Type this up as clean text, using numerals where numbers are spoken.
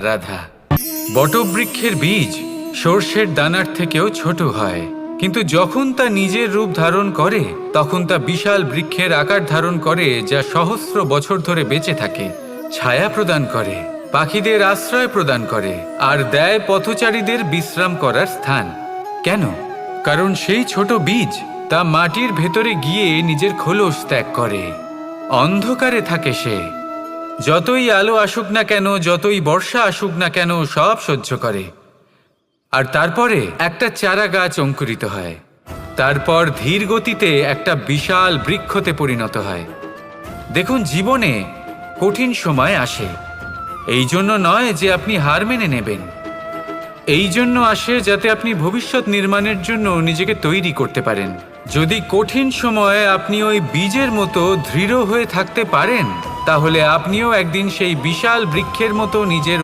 রাধা। বটবৃক্ষের বীজ সর্ষের দানার থেকেও ছোট হয়, কিন্তু যখন তা নিজের রূপ ধারণ করে তখন তা বিশাল বৃক্ষের আকার ধারণ করে, যা সহস্র বছর ধরে বেঁচে থাকে, ছায়া প্রদান করে, পাখিদের আশ্রয় প্রদান করে আর দেয় পথচারীদের বিশ্রাম করার স্থান। কেন? কারণ সেই ছোট বীজ তা মাটির ভেতরে গিয়ে নিজের খোলস ত্যাগ করে। অন্ধকারে থাকে সে, যতই আলো আসুক না কেন, যতই বর্ষা আসুক না কেন, সব সহ্য করে। আর তারপরে একটা চারা গাছ অঙ্কুরিত হয়, তারপর ধীর গতিতে একটা বিশাল বৃক্ষতে পরিণত হয়। দেখুন, জীবনে কঠিন সময় আসে, এই জন্য নয় যে আপনি হার মেনে নেবেন, এই জন্য আসে যাতে আপনি ভবিষ্যৎ নির্মাণের জন্য নিজেকে তৈরি করতে পারেন। যদি কঠিন সময়ে আপনি ওই বীজের মতো দৃঢ় হয়ে থাকতে পারেন, তাহলে আপনিও একদিন সেই বিশাল বৃক্ষের মতো নিজের